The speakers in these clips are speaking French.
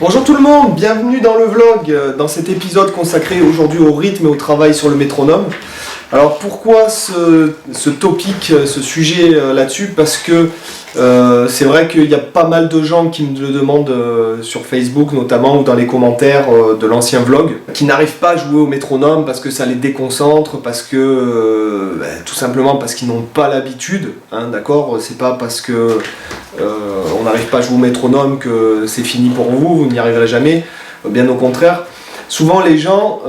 Bonjour tout le monde, bienvenue dans le vlog, dans cet épisode consacré aujourd'hui au rythme et au travail sur le métronome. Alors pourquoi ce topic, ce sujet là-dessus? Parce que c'est vrai qu'il y a pas mal de gens qui me le demandent sur Facebook notamment ou dans les commentaires de l'ancien vlog, qui n'arrivent pas à jouer au métronome parce que ça les déconcentre, parce que tout simplement parce qu'ils n'ont pas l'habitude, hein, d'accord? C'est pas parce que on n'arrive pas à jouer au métronome que c'est fini pour vous, vous n'y arriverez jamais, bien au contraire. Souvent les gens,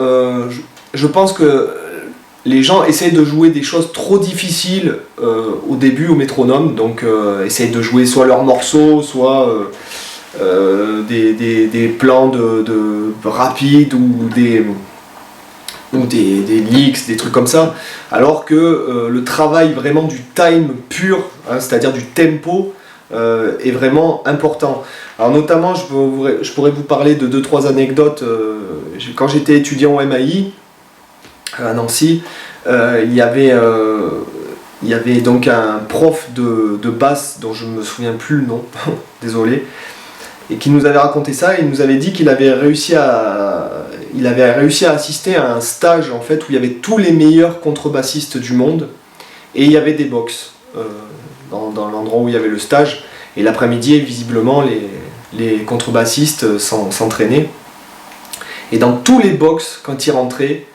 je pense que les gens essayent de jouer des choses trop difficiles au début au métronome, donc essayent de jouer soit leurs morceaux, soit des plans de rapides ou des licks, des trucs comme ça, alors que le travail vraiment du time pur, hein, c'est-à-dire du tempo, est vraiment important. Alors notamment, je pourrais vous parler de 2-3 anecdotes. Quand j'étais étudiant au MAI, à Nancy, il y avait donc un prof de basse dont je ne me souviens plus le nom, désolé, et qui nous avait raconté ça. Il nous avait dit qu'il avait réussi à assister à un stage en fait où il y avait tous les meilleurs contrebassistes du monde et il y avait des box dans l'endroit où il y avait le stage, et l'après-midi visiblement les contrebassistes s'entraînaient, et dans tous les box quand ils rentraient,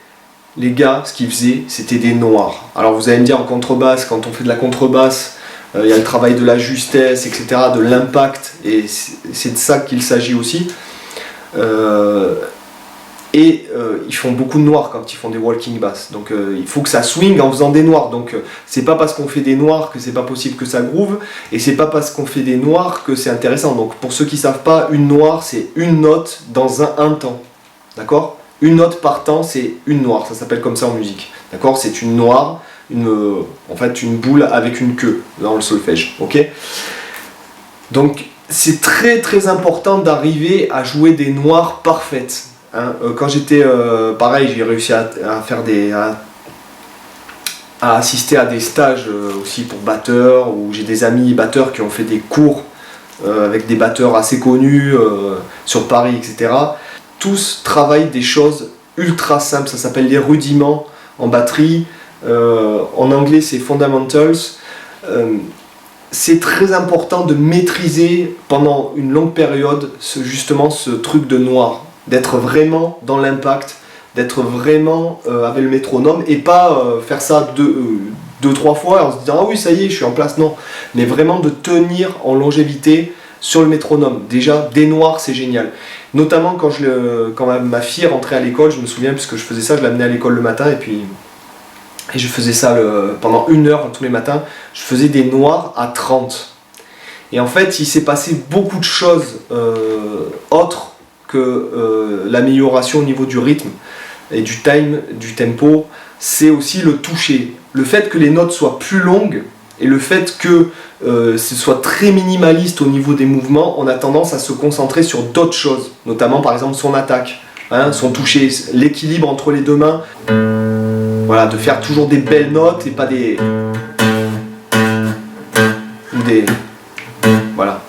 les gars, ce qu'ils faisaient, c'était des noirs. Alors vous allez me dire, en contrebasse, quand on fait de la contrebasse, il y a le travail de la justesse, etc., de l'impact, et c'est de ça qu'il s'agit aussi. Ils font beaucoup de noirs quand ils font des walking bass. Donc il faut que ça swing en faisant des noirs. Donc c'est pas parce qu'on fait des noirs que c'est pas possible que ça groove, et c'est pas parce qu'on fait des noirs que c'est intéressant. Donc pour ceux qui savent pas, une noire, c'est une note dans un temps. D'accord ? Une note par temps, c'est une noire, ça s'appelle comme ça en musique. D'accord ? C'est une noire, en fait une boule avec une queue dans le solfège. Ok ? Donc c'est très très important d'arriver à jouer des noirs parfaites. Hein, quand j'étais pareil, j'ai réussi à assister à des stages aussi pour batteurs, où j'ai des amis batteurs qui ont fait des cours avec des batteurs assez connus sur Paris, etc. Tous travaillent des choses ultra simples, ça s'appelle les rudiments en batterie, en anglais c'est fundamentals. C'est très important de maîtriser pendant une longue période justement ce truc de noir, d'être vraiment dans l'impact, d'être vraiment avec le métronome, et pas faire ça deux, trois fois en se disant ah oui ça y est je suis en place, non, mais vraiment de tenir en longévité sur le métronome. Déjà des noirs c'est génial, notamment quand ma fille rentrait à l'école, je me souviens, puisque je faisais ça, je l'amenais à l'école le matin et je faisais ça pendant 1 heure tous les matins, je faisais des noirs à 30. Et en fait il s'est passé beaucoup de choses autres que l'amélioration au niveau du rythme et du time, du tempo. C'est aussi le toucher. Le fait que les notes soient plus longues et le fait que ce soit très minimaliste au niveau des mouvements, on a tendance à se concentrer sur d'autres choses, notamment par exemple son attaque, hein, son toucher, l'équilibre entre les deux mains. Voilà, de faire toujours des belles notes et pas des... Voilà.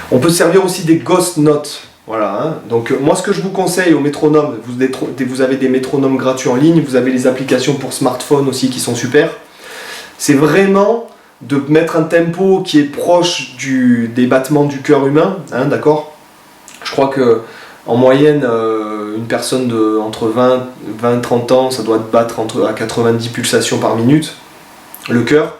On peut servir aussi des ghost notes. Voilà, hein. Donc moi ce que je vous conseille au métronome, vous avez des métronomes gratuits en ligne, vous avez les applications pour smartphone aussi qui sont super, c'est vraiment de mettre un tempo qui est proche des battements du cœur humain, hein, d'accord ? Je crois que en moyenne, une personne entre 20 et 30 ans, ça doit battre à 90 pulsations par minute, le cœur.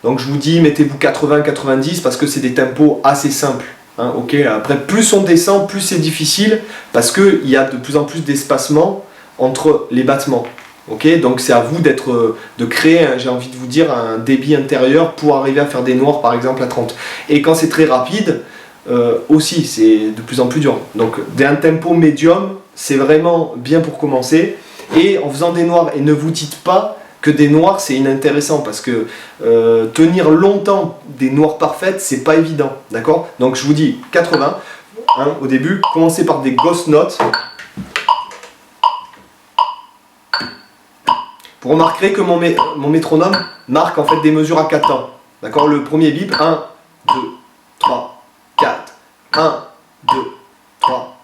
Donc je vous dis, mettez-vous 80-90 parce que c'est des tempos assez simples. Hein, okay. Après, plus on descend, plus c'est difficile parce qu'il y a de plus en plus d'espacement entre les battements. Okay, donc c'est à vous de créer, j'ai envie de vous dire, un débit intérieur pour arriver à faire des noirs par exemple à 30. Et quand c'est très rapide, aussi c'est de plus en plus dur. Donc un tempo médium, c'est vraiment bien pour commencer. Et en faisant des noirs, et ne vous dites pas que des noirs c'est inintéressant, parce que tenir longtemps des noirs parfaites c'est pas évident, d'accord ? Donc je vous dis 80, hein, au début, commencez par des ghost notes. Vous remarquerez que mon métronome marque en fait des mesures à 4 temps. D'accord ? Le premier bip, 1, 2, 3, 4, 1, 2, 3,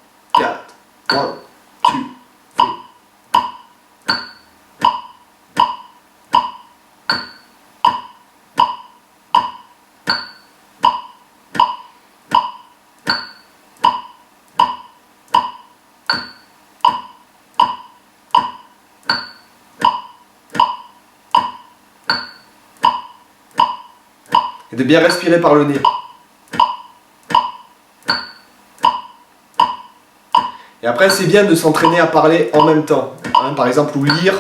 Et de bien respirer par le nez. Et après, c'est bien de s'entraîner à parler en même temps. Hein, par exemple, ou lire.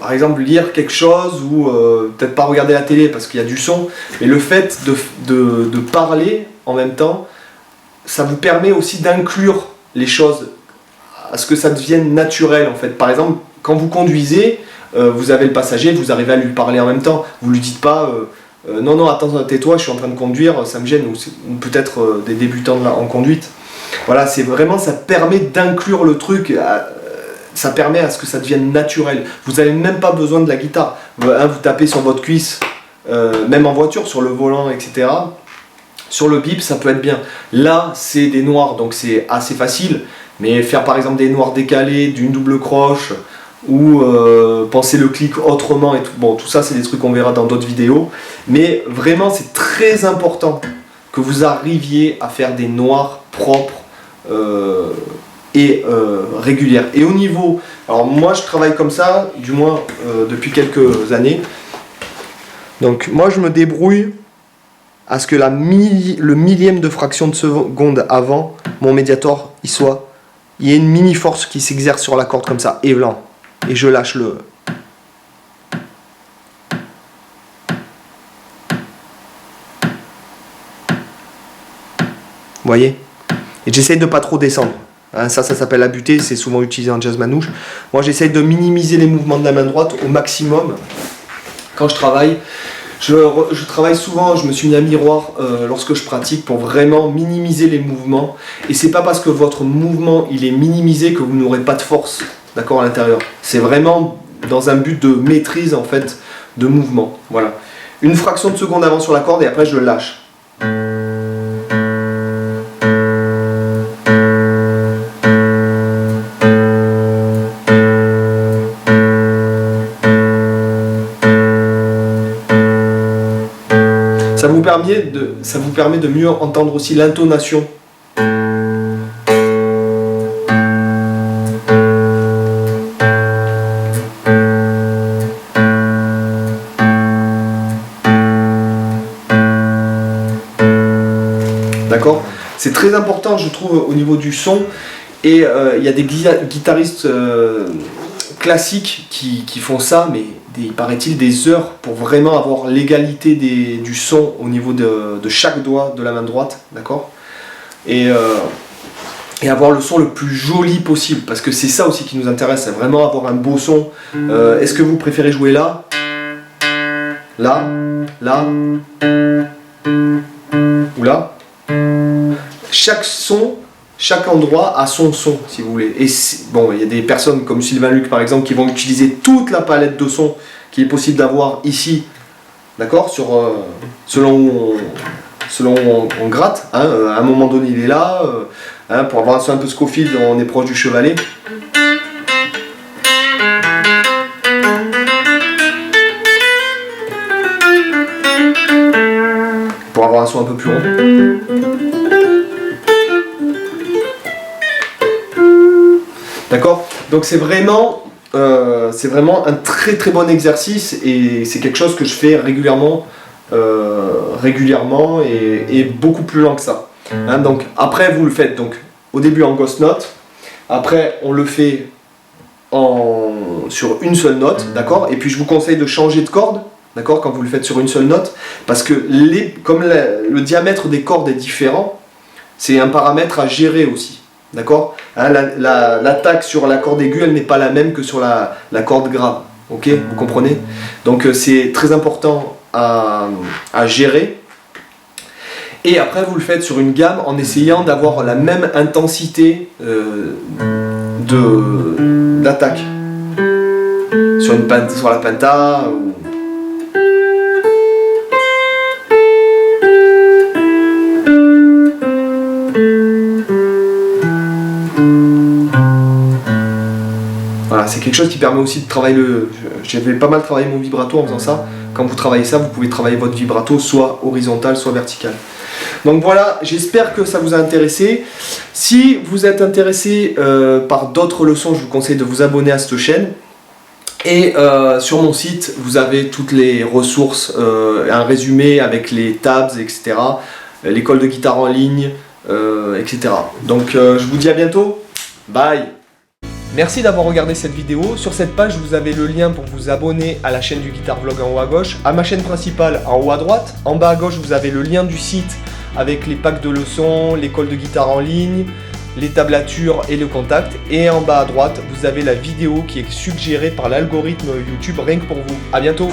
Par exemple, lire quelque chose ou peut-être pas regarder la télé parce qu'il y a du son. Mais le fait de parler en même temps, ça vous permet aussi d'inclure les choses à ce que ça devienne naturel en fait. Par exemple, quand vous conduisez, vous avez le passager, vous arrivez à lui parler en même temps. Vous lui dites pas non, non, attends, tais-toi, je suis en train de conduire, ça me gêne, ou peut-être des débutants en conduite. Voilà, c'est vraiment, ça permet d'inclure le truc, ça permet à ce que ça devienne naturel. Vous n'avez même pas besoin de la guitare. Vous tapez sur votre cuisse, même en voiture, sur le volant, etc. Sur le bip, ça peut être bien. Là, c'est des noirs, donc c'est assez facile. Mais faire par exemple des noirs décalés, d'une double croche, ou penser le clic autrement et tout. Bon, tout ça c'est des trucs qu'on verra dans d'autres vidéos, mais vraiment c'est très important que vous arriviez à faire des noirs propres et régulières. Et au niveau, alors moi je travaille comme ça, du moins depuis quelques années, donc moi je me débrouille à ce que le millième de fraction de seconde avant mon médiator il y ait une mini force qui s'exerce sur la corde comme ça, et blanc. Et je lâche le... Vous voyez? Et j'essaye de pas trop descendre. Hein, ça s'appelle la butée, c'est souvent utilisé en jazz manouche. Moi j'essaye de minimiser les mouvements de la main droite au maximum. Quand je travaille, je travaille souvent, je me suis mis à miroir lorsque je pratique pour vraiment minimiser les mouvements. Et c'est pas parce que votre mouvement il est minimisé que vous n'aurez pas de force, d'accord, à l'intérieur. C'est vraiment dans un but de maîtrise en fait de mouvement. Voilà. Une fraction de seconde avant sur la corde et après je lâche. Ça vous permet de mieux entendre aussi l'intonation. D'accord ? C'est très important, je trouve, au niveau du son. Et il y a des guitaristes classiques qui font ça, mais il paraît-il des heures pour vraiment avoir l'égalité du son au niveau de chaque doigt de la main droite, d'accord ? Et avoir le son le plus joli possible, parce que c'est ça aussi qui nous intéresse, c'est vraiment avoir un beau son. Est-ce que vous préférez jouer là, là, là, ou là ? Chaque son, chaque endroit a son son, si vous voulez. Et bon, il y a des personnes comme Sylvain Luc par exemple qui vont utiliser toute la palette de sons qu'il est possible d'avoir ici, d'accord, selon où on gratte. Hein, à un moment donné, il est là. Hein, pour avoir un son un peu Scofield, on est proche du chevalet. Pour avoir un son un peu plus rond. D'accord ? Donc c'est vraiment un très très bon exercice et c'est quelque chose que je fais régulièrement et beaucoup plus lent que ça. Hein, donc après vous le faites donc au début en ghost note, après on le fait sur une seule note, d'accord ? Et puis je vous conseille de changer de corde, d'accord, quand vous le faites sur une seule note, parce que comme le diamètre des cordes est différent, c'est un paramètre à gérer aussi. D'accord, hein, l'attaque sur la corde aiguë, elle n'est pas la même que sur la corde grave. Ok, vous comprenez? Donc c'est très important à gérer. Et après, vous le faites sur une gamme en essayant d'avoir la même intensité d'attaque. Sur la penta ou... Voilà, c'est quelque chose qui permet aussi de travailler J'avais pas mal travaillé mon vibrato en faisant ça. Quand vous travaillez ça, vous pouvez travailler votre vibrato soit horizontal, soit vertical. Donc voilà, j'espère que ça vous a intéressé. Si vous êtes intéressé par d'autres leçons, je vous conseille de vous abonner à cette chaîne. Et sur mon site, vous avez toutes les ressources, un résumé avec les tabs, etc. L'école de guitare en ligne, etc. Donc je vous dis à bientôt. Bye. Merci d'avoir regardé cette vidéo. Sur cette page, vous avez le lien pour vous abonner à la chaîne du Guitar Vlog en haut à gauche, à ma chaîne principale en haut à droite. En bas à gauche, vous avez le lien du site avec les packs de leçons, l'école de guitare en ligne, les tablatures et le contact. Et en bas à droite, vous avez la vidéo qui est suggérée par l'algorithme YouTube rien que pour vous. À bientôt.